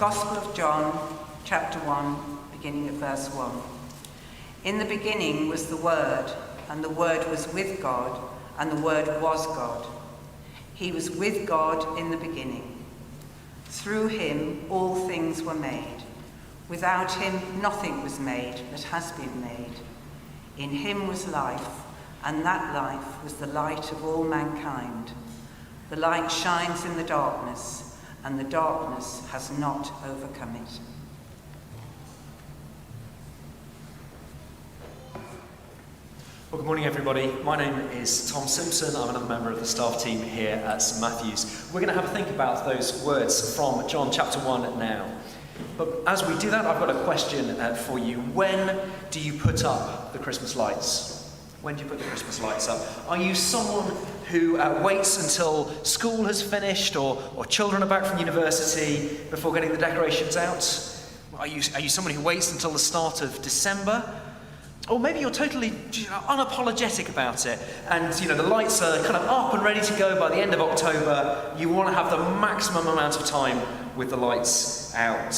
Gospel of John, chapter 1, beginning at verse 1. In the beginning was the Word, and the Word was with God, and the Word was God. He was with God in the beginning. Through him all things were made. Without him nothing was made that has been made. In him was life, and that life was the light of all mankind. The light shines in the darkness, and the darkness has not overcome it. Well, good morning, everybody. My name is Tom Simpson. I'm another member of the staff team here at St Matthew's. We're going to have a think about those words from John chapter 1 now. But as we do that, I've got a question for you. When do you put up the Christmas lights? When do you put the Christmas lights up? Are you someone who waits until school has finished or children are back from university before getting the decorations out? Are you someone who waits until the start of December? Or maybe you're totally unapologetic about it and the lights are kind of up and ready to go by the end of October. You want to have the maximum amount of time with the lights out.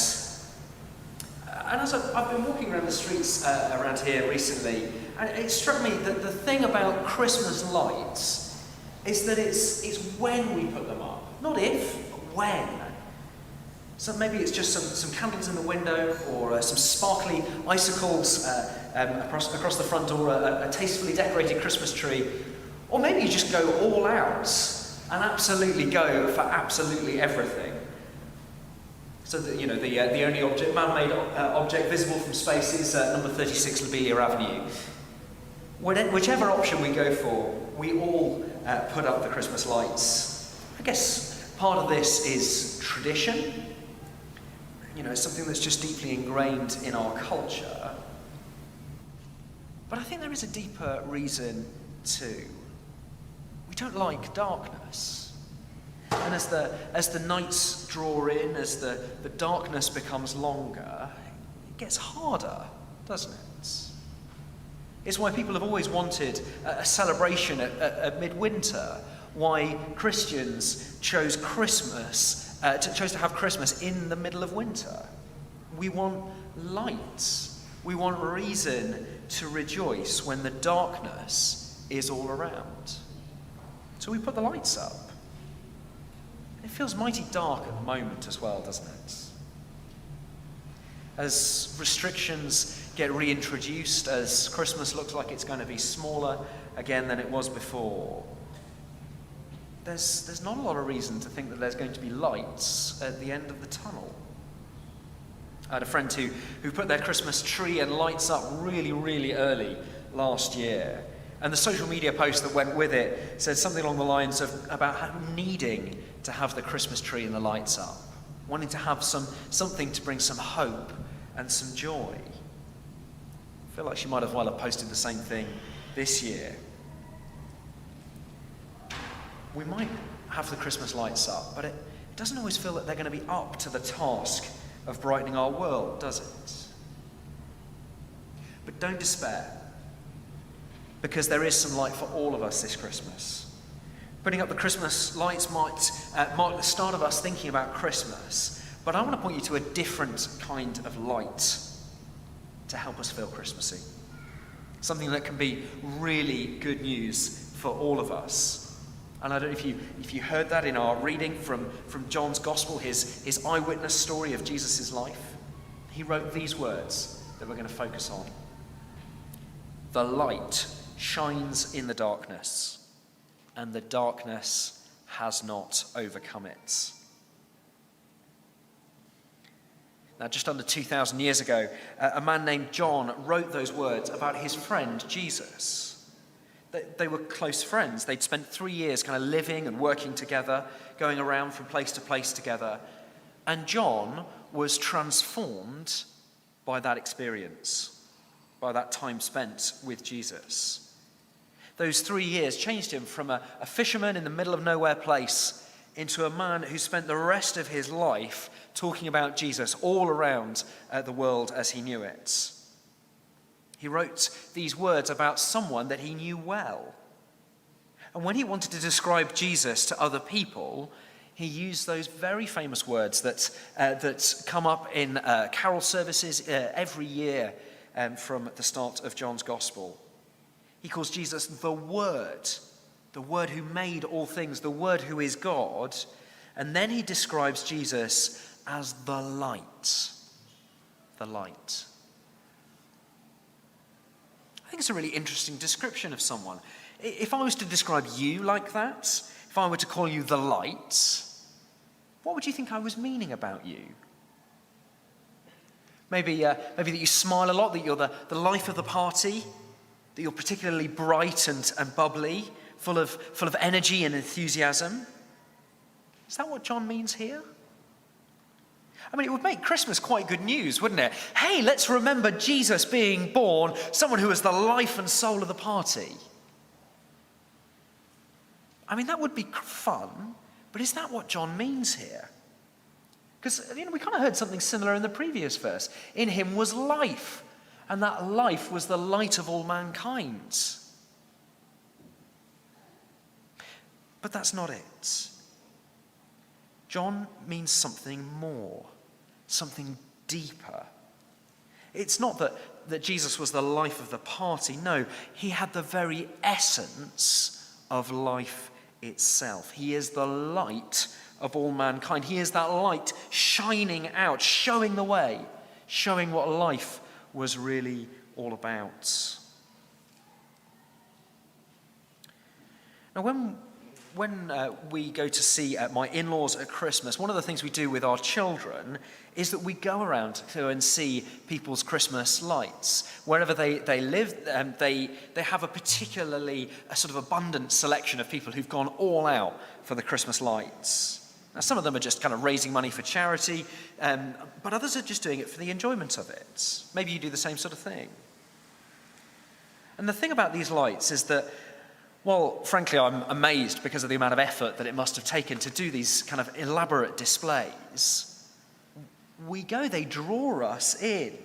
And as I've been walking around the streets around here recently, and it struck me that the thing about Christmas lights is that it's when we put them up. Not if, but when. So maybe it's just some candles in the window or some sparkly icicles across the front door, a tastefully decorated Christmas tree. Or maybe you just go all out and absolutely go for absolutely everything. So that, the only man-made object visible from space is number 36 Lobelia Avenue. Whichever option we go for, we all put up the Christmas lights. I guess part of this is tradition. It's something that's just deeply ingrained in our culture. But I think there is a deeper reason too. We don't like darkness. And as the nights draw in, as the darkness becomes longer, it gets harder, doesn't it? It's why people have always wanted a celebration at midwinter, why Christians chose to have Christmas in the middle of winter. We want lights. We want reason to rejoice when the darkness is all around. So we put the lights up. It feels mighty dark at the moment as well, doesn't it? As restrictions get reintroduced, as Christmas looks like it's going to be smaller again than it was before, there's not a lot of reason to think that there's going to be lights at the end of the tunnel. I had a friend who put their Christmas tree and lights up really, really early last year. And the social media post that went with it said something along the lines of about needing to have the Christmas tree and the lights up, wanting to have something to bring some hope and some joy. I feel like she might as well have posted the same thing this year. We might have the Christmas lights up, but it doesn't always feel that they're going to be up to the task of brightening our world, does it? But don't despair, because there is some light for all of us this Christmas. Putting up the Christmas lights might mark the start of us thinking about Christmas, but I want to point you to a different kind of light to help us feel Christmassy. Something that can be really good news for all of us. And I don't know if you heard that in our reading from John's Gospel, his eyewitness story of Jesus' life. He wrote these words that we're going to focus on. The light shines in the darkness, and the darkness has not overcome it. Now, just under 2,000 years ago, a man named John wrote those words about his friend Jesus. They were close friends. They'd spent 3 years kind of living and working together, going around from place to place together. And John was transformed by that experience, by that time spent with Jesus. Those 3 years changed him from a fisherman in the middle of nowhere place into a man who spent the rest of his life talking about Jesus all around the world as he knew it. He wrote these words about someone that he knew well. And when he wanted to describe Jesus to other people, he used those very famous words that come up in carol services every year from the start of John's Gospel. He calls Jesus the Word who made all things, the Word who is God. And then he describes Jesus as the light. The light. I think it's a really interesting description of someone. If I was to describe you like that, if I were to call you the light, what would you think I was meaning about you? Maybe that you smile a lot, that you're the life of the party, that you're particularly bright and bubbly, full of energy and enthusiasm. Is that what John means here? I mean, it would make Christmas quite good news, wouldn't it? Hey, let's remember Jesus being born, someone who is the life and soul of the party. I mean, that would be fun, but is that what John means here? Because, we kind of heard something similar in the previous verse. In him was life, and that life was the light of all mankind. But that's not it. John means something more, something deeper. It's not that Jesus was the life of the party. No, he had the very essence of life itself. He is the light of all mankind. He is that light shining out, showing the way, showing what life was really all about. Now, when we go to see my in-laws at Christmas, one of the things we do with our children is that we go around to go and see people's Christmas lights. Wherever they live, they have a particularly sort of abundant selection of people who've gone all out for the Christmas lights. Now, some of them are just kind of raising money for charity, but others are just doing it for the enjoyment of it. Maybe you do the same sort of thing. And the thing about these lights is that, well, frankly, I'm amazed because of the amount of effort that it must have taken to do these kind of elaborate displays. They draw us in.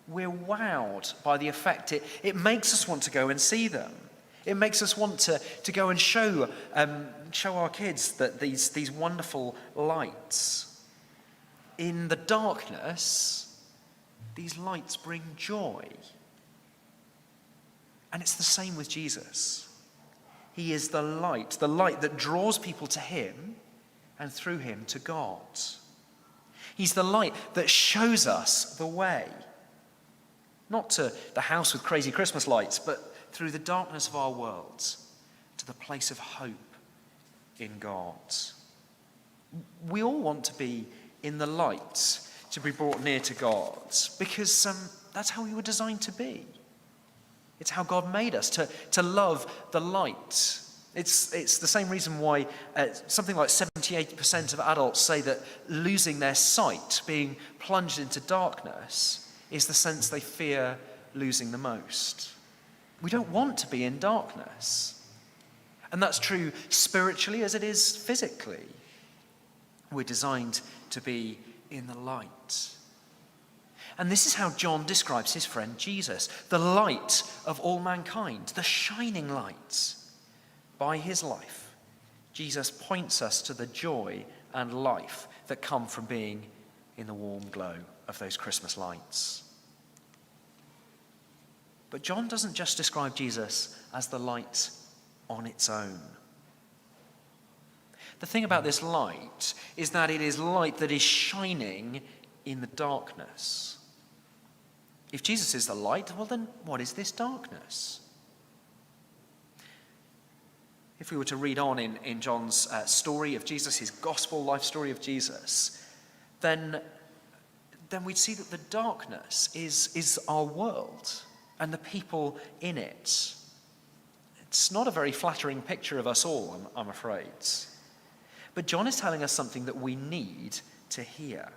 We're wowed by the effect. It makes us want to go and see them. It makes us want to go and show our kids that these wonderful lights. In the darkness, these lights bring joy. And it's the same with Jesus. He is the light that draws people to him and through him to God. He's the light that shows us the way. Not to the house with crazy Christmas lights, but through the darkness of our world to the place of hope in God. We all want to be in the light, to be brought near to God, because that's how we were designed to be. It's how God made us, to love the light. It's the same reason why something like 78% of adults say that losing their sight, being plunged into darkness, is the sense they fear losing the most. We don't want to be in darkness. And that's true spiritually as it is physically. We're designed to be in the light. And this is how John describes his friend Jesus, the light of all mankind, the shining light. By his life, Jesus points us to the joy and life that come from being in the warm glow of those Christmas lights. But John doesn't just describe Jesus as the light on its own. The thing about this light is that it is light that is shining in the darkness. If Jesus is the light, well then what is this darkness? If we were to read on in John's story of Jesus, his gospel life story of Jesus, then we'd see that the darkness is our world and the people in it. It's not a very flattering picture of us all, I'm afraid. But John is telling us something that we need to hear.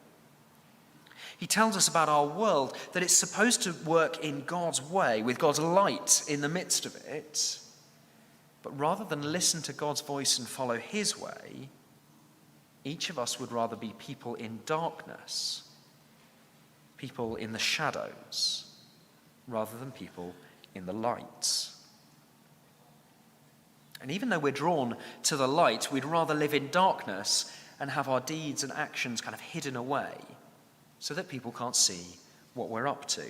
He tells us about our world, that it's supposed to work in God's way, with God's light in the midst of it. But rather than listen to God's voice and follow his way, each of us would rather be people in darkness, people in the shadows, rather than people in the light. And even though we're drawn to the light, we'd rather live in darkness and have our deeds and actions kind of hidden away so that people can't see what we're up to.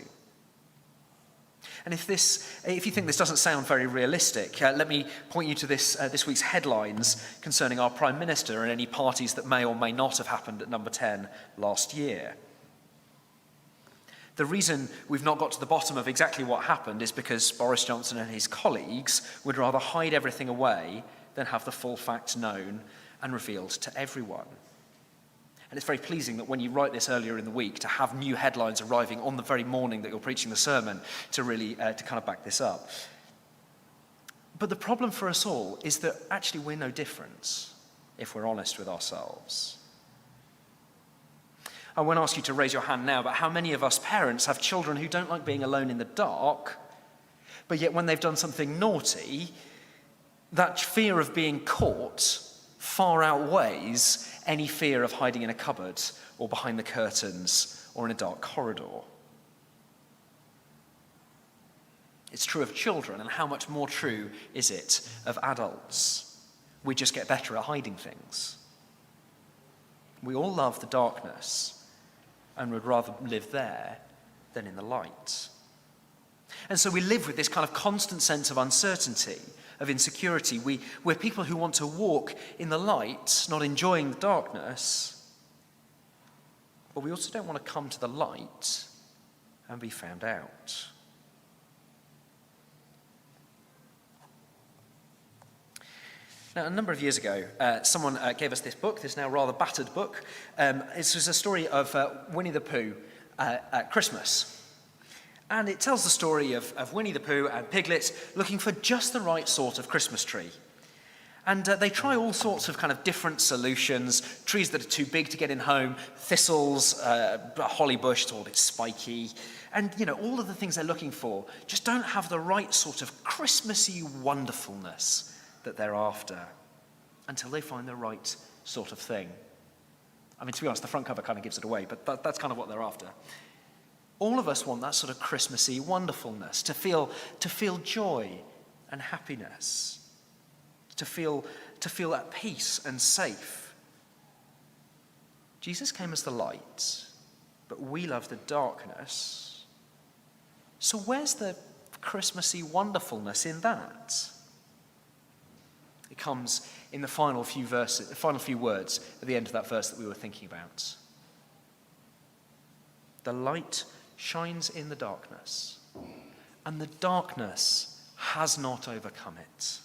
And if you think this doesn't sound very realistic, let me point you to this week's headlines concerning our Prime Minister and any parties that may or may not have happened at Number 10 last year. The reason we've not got to the bottom of exactly what happened is because Boris Johnson and his colleagues would rather hide everything away than have the full facts known and revealed to everyone. And it's very pleasing that when you write this earlier in the week, to have new headlines arriving on the very morning that you're preaching the sermon to really to kind of back this up. But the problem for us all is that actually we're no different, if we're honest with ourselves. I won't ask you to raise your hand now, but how many of us parents have children who don't like being alone in the dark, but yet when they've done something naughty, that fear of being caught far outweighs any fear of hiding in a cupboard or behind the curtains or in a dark corridor? It's true of children, and how much more true is it of adults? We just get better at hiding things. We all love the darkness and would rather live there than in the light. And so we live with this kind of constant sense of uncertainty, of insecurity. We're people who want to walk in the light, not enjoying the darkness, but we also don't want to come to the light and be found out. Now, a number of years ago, someone gave us this book, this now rather battered book. This was a story of Winnie the Pooh at Christmas. And it tells the story of Winnie the Pooh and Piglet looking for just the right sort of Christmas tree. And they try all sorts of kind of different solutions, trees that are too big to get in home, thistles, a holly bush, it's all a bit spiky. And, all of the things they're looking for just don't have the right sort of Christmassy wonderfulness that they're after until they find the right sort of thing. I mean, to be honest, the front cover kind of gives it away, but that's kind of what they're after. All of us want that sort of Christmassy wonderfulness, to feel joy and happiness, to feel at peace and safe. Jesus came as the light, but we love the darkness. So where's the Christmassy wonderfulness in that? It comes in the final few words at the end of that verse that we were thinking about. The light shines in the darkness, and the darkness has not overcome it.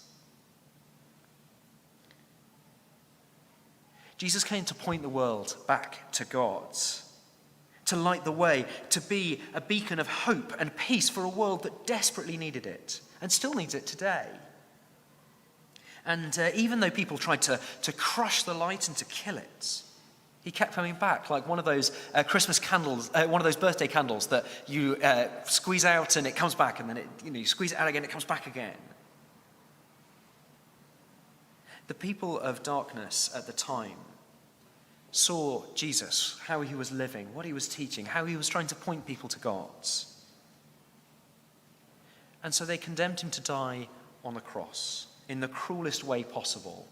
Jesus came to point the world back to God, to light the way, to be a beacon of hope and peace for a world that desperately needed it, and still needs it today. And even though people tried to crush the light and to kill it, he kept coming back, like one of those Christmas candles, one of those birthday candles that you squeeze out and it comes back, and then you squeeze it out again, it comes back again. The people of darkness at the time saw Jesus, how he was living, what he was teaching, how he was trying to point people to God. And so they condemned him to die on the cross in the cruelest way possible,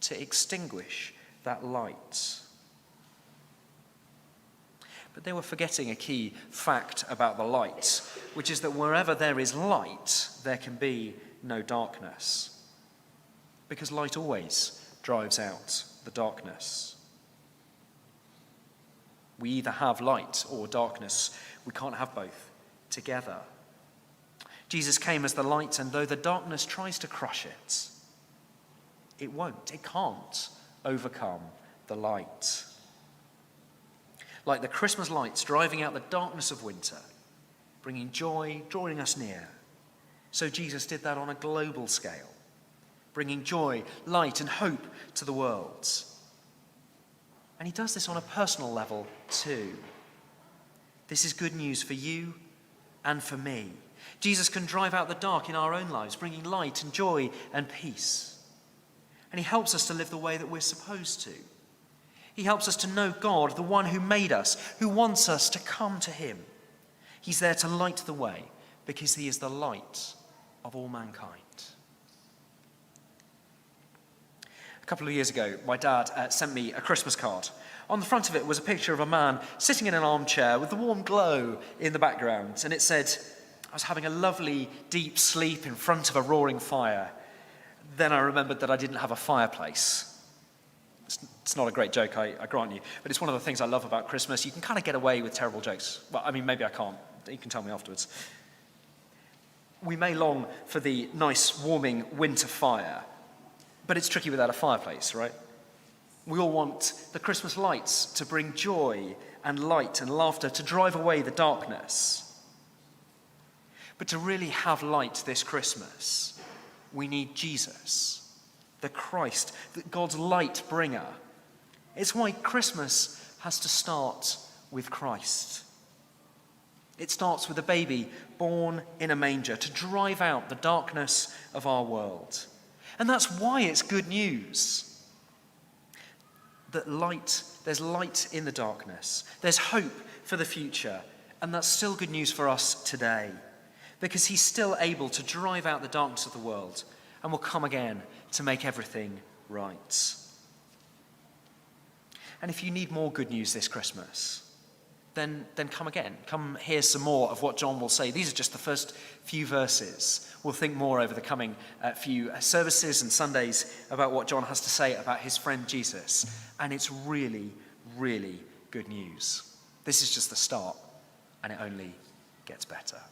to extinguish that light. But they were forgetting a key fact about the light, which is that wherever there is light, there can be no darkness. Because light always drives out the darkness. We either have light or darkness. We can't have both together. Jesus came as the light, and though the darkness tries to crush it, it won't, it can't overcome the light. Like the Christmas lights driving out the darkness of winter, bringing joy, drawing us near. So Jesus did that on a global scale, bringing joy, light, and hope to the world. And he does this on a personal level too. This is good news for you and for me. Jesus can drive out the dark in our own lives, bringing light and joy and peace. And he helps us to live the way that we're supposed to. He helps us to know God, the one who made us, who wants us to come to him. He's there to light the way because he is the light of all mankind. couple of years ago, my dad sent me a Christmas card. On the front of it was a picture of a man sitting in an armchair with the warm glow in the background, and it said, "I was having a lovely deep sleep in front of a roaring fire. Then I remembered that I didn't have a fireplace." It's not a great joke, I grant you, but it's one of the things I love about Christmas. You can kind of get away with terrible jokes. Well, I mean, maybe I can't. You can tell me afterwards. We may long for the nice, warming winter fire, but it's tricky without a fireplace, right? We all want the Christmas lights to bring joy and light and laughter, to drive away the darkness. But to really have light this Christmas, we need Jesus, the Christ, God's light bringer. It's why Christmas has to start with Christ. It starts with a baby born in a manger to drive out the darkness of our world. And that's why it's good news. That there's light in the darkness. There's hope for the future. And that's still good news for us today. Because he's still able to drive out the darkness of the world and will come again to make everything right. And if you need more good news this Christmas, then come again. Come hear some more of what John will say. These are just the first few verses. We'll think more over the coming few services and Sundays about what John has to say about his friend Jesus. And it's really, really good news. This is just the start, and it only gets better.